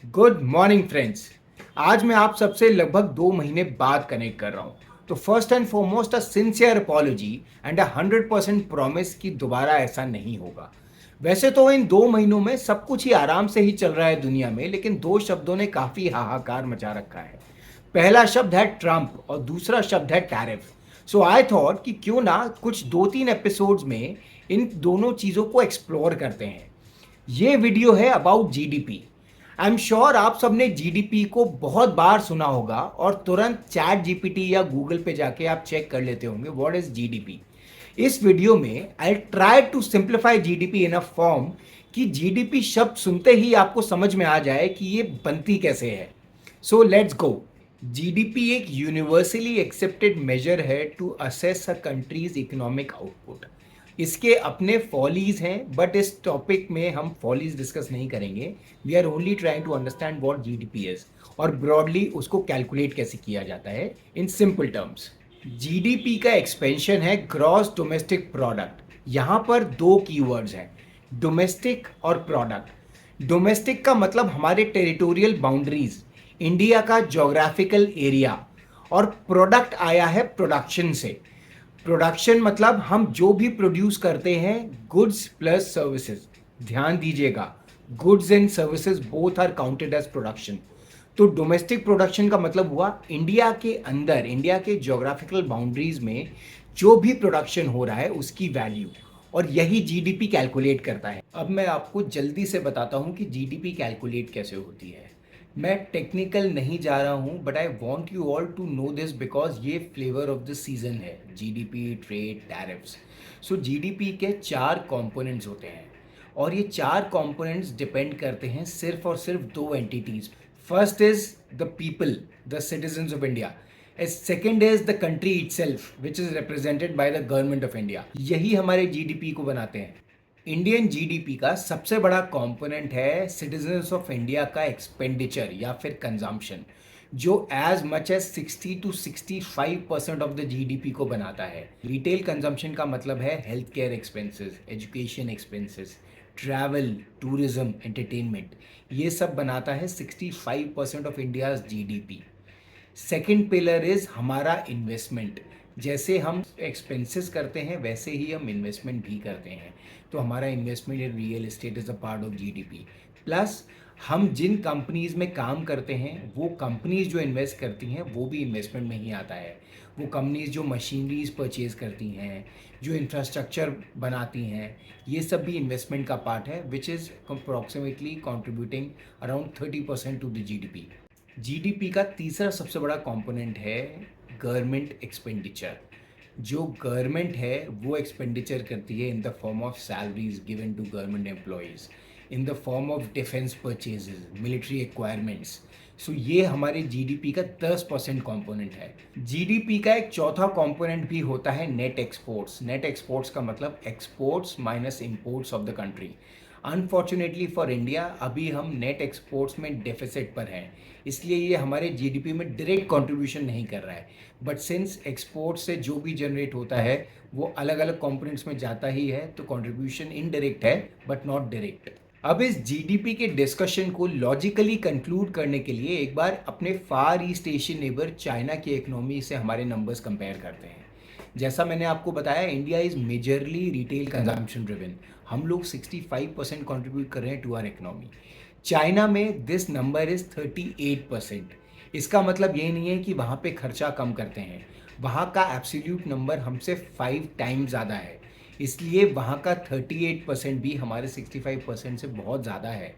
Good morning friends. आज मैं आप सबसे लगभग 2 महीने बाद कनेक्ट कर रहा हूँ। तो first and foremost a sincere apology and 100% promise कि दोबारा ऐसा नहीं होगा। वैसे तो इन 2 महीनों में सब कुछ ही आराम से ही चल रहा है दुनिया में, लेकिन दो शब्दों ने काफी हाहाकार मचा रखा है। पहला शब्द है ट्रंप और दूसरा शब्द है टैरिफ। सो आई थॉट कि क्यों ना कुछ 2-3 एपिसोड्स में इन दोनों चीज़ों को एक्सप्लोर करते हैं। ये वीडियो है about GDP. I am sure आप सबने जीडीपी को बहुत बार सुना होगा और तुरंत चैट जीपीटी या गूगल पे जाके आप चेक कर लेते होंगे व्हाट इज जीडीपी। इस वीडियो में I try to simplify GDP in a form कि जीडीपी शब्द सुनते ही आपको समझ में आ जाए कि ये बनती कैसे है। So let's go. जीडीपी एक यूनिवर्सली एक्सेप्टेड मेजर है to assess a country's economic output. इसके अपने फॉलीज हैं, बट इस टॉपिक में हम फॉलीज डिस्कस नहीं करेंगे। We are only trying to understand what GDP is और ब्रॉडली उसको कैलकुलेट कैसे किया जाता है इन सिंपल टर्म्स। जीडीपी का एक्सपेंशन है ग्रॉस डोमेस्टिक प्रोडक्ट। यहाँ पर दो कीवर्ड्स हैं, डोमेस्टिक और प्रोडक्ट। डोमेस्टिक का मतलब हमारे टेरिटोरियल बाउंड्रीज, इंडिया का जोग्राफिकल एरिया, और प्रोडक्ट आया है प्रोडक्शन से। प्रोडक्शन मतलब हम जो भी प्रोड्यूस करते हैं, गुड्स प्लस सर्विसेज। ध्यान दीजिएगा, goods and services both are counted as production. तो डोमेस्टिक प्रोडक्शन का मतलब हुआ इंडिया के अंदर, इंडिया के ज्योग्राफिकल बाउंड्रीज में जो भी प्रोडक्शन हो रहा है उसकी वैल्यू, और यही जीडीपी कैलकुलेट करता है। अब मैं आपको जल्दी से बताता हूं कि जीडीपी कैलकुलेट कैसे होती है। मैं टेक्निकल नहीं जा रहा हूं, but I want you all to know this because ये फ्लेवर ऑफ द सीजन है, GDP, trade, tariffs. So GDP के 4 कंपोनेंट्स होते हैं और ये 4 कंपोनेंट्स डिपेंड करते हैं सिर्फ और सिर्फ दो entities. First is the people, the citizens of India. Second is the country itself which is represented by the government of India. यही हमारे जीडीपी को बनाते हैं। इंडियन जीडीपी का सबसे बड़ा कंपोनेंट है सिटीजन्स ऑफ इंडिया का एक्सपेंडिचर या फिर कंजम्पशन, जो as much as 60 to 65% of the GDP को बनाता है। रिटेल कंजम्पशन का मतलब है health care expenses, education expenses, travel, tourism, entertainment. ये सब बनाता है 65% of India's GDP. Second pillar is हमारा इन्वेस्टमेंट। जैसे हम एक्सपेंसेस करते हैं वैसे ही हम इन्वेस्टमेंट भी करते हैं। तो हमारा investment in real estate is a part of GDP. Plus हम जिन कंपनीज में काम करते हैं वो कंपनीज जो इन्वेस्ट करती हैं वो भी इन्वेस्टमेंट में ही आता है। वो कंपनीज जो मशीनरीज परचेज करती हैं, जो इंफ्रास्ट्रक्चर बनाती हैं, ये सब भी इन्वेस्टमेंट का पार्ट है, which is approximately contributing around 30% to the GDP. GDP का तीसरा सबसे बड़ा कंपोनेंट है गवर्नमेंट एक्सपेंडिचर। जो गवर्नमेंट है वो एक्सपेंडिचर करती है in the form of salaries given to government employees, in the form of defence purchases, military acquirements. So ये हमारे जीडीपी का 10% कंपोनेंट है। जीडीपी का एक चौथा कंपोनेंट भी होता है नेट एक्सपोर्ट्स। नेट एक्सपोर्ट्स का मतलब exports minus imports of the country. Unfortunately for India अभी हम नेट एक्सपोर्ट्स में डेफिसिट पर हैं, इसलिए ये हमारे जीडीपी में डायरेक्ट कंट्रीब्यूशन नहीं कर रहा है। बट सिंस एक्सपोर्ट से जो भी जनरेट होता है वो अलग अलग कंपोनेंट्स में जाता ही है, तो कंट्रीब्यूशन इनडायरेक्ट है बट नॉट डायरेक्ट। अब इस जीडीपी के डिस्कशन को लॉजिकली कंक्लूड करने के लिए एक बार अपने फार ईस्ट एशियन नेबर चाइना की इकोनॉमी से हमारे नंबर्स कंपेयर करते हैं। जैसा मैंने आपको बताया, India is majorly retail consumption driven. हम लोग 65% कंट्रीब्यूट कर रहे हैं टू आर इकोनॉमी। चाइना में दिस नंबर इज़ 38%। इसका मतलब ये नहीं है कि वहाँ पे खर्चा कम करते हैं, वहाँ का एब्सोल्यूट नंबर हमसे 5 टाइम्स ज़्यादा है। इसलिए वहाँ का 38% भी हमारे 65% से बहुत ज़्यादा है।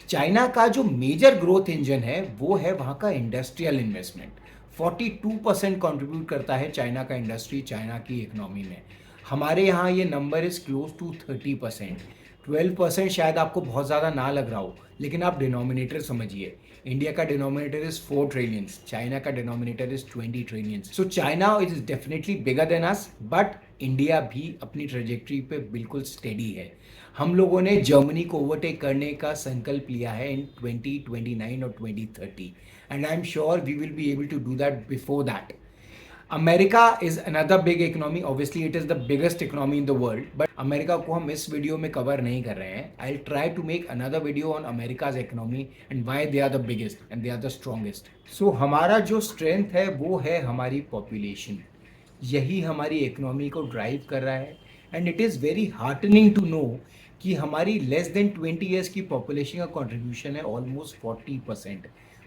चाइना का जो मेजर ग्रोथ इंजन है वो है वहाँ का इंडस्ट्रियल इन्वेस्टमेंट। 42% कंट्रीब्यूट करता है चाइना का इंडस्ट्री चाइना की इकोनॉमी में। हमारे यहाँ ये नंबर इज़ क्लोज टू 30%। 12% शायद आपको बहुत ज़्यादा ना लग रहा हो, लेकिन आप डिनोमिनेटर समझिए। इंडिया का डिनोमिनेटर इज़ 4 ट्रिलियंस, चाइना का denominator is 20 trillions. So China is definitely bigger than us, but India भी अपनी ट्रेजेक्ट्री पे बिल्कुल स्टेडी है। हम लोगों ने जर्मनी को ओवरटेक करने का संकल्प लिया है इन 2029 और 2030, and I am sure we will be able to do that before that. America is another big economy, obviously it is the biggest economy in the world, but America को हम इस वीडियो में कवर नहीं कर रहे हैं. I try to make another video on America's economy and why they are the biggest and they are the strongest. So हमारा जो स्ट्रेंथ है वो है हमारी पॉपुलेशन. यही हमारी इकोनॉमी को ड्राइव कर रहा है. And it is very heartening to know कि हमारी लेस देन 20 ईयर्स की पॉपुलेशन का कंट्रीब्यूशन है almost 40%,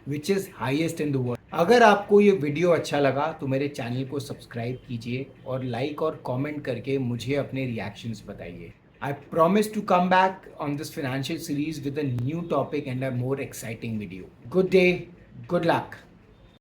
which is highest in the world. अगर आपको ये वीडियो अच्छा लगा तो मेरे चैनल को सब्सक्राइब कीजिए और लाइक और कमेंट करके मुझे अपने रिएक्शंस बताइए. I promise to come back on this financial series with a new topic and a more exciting video. Good day, good luck.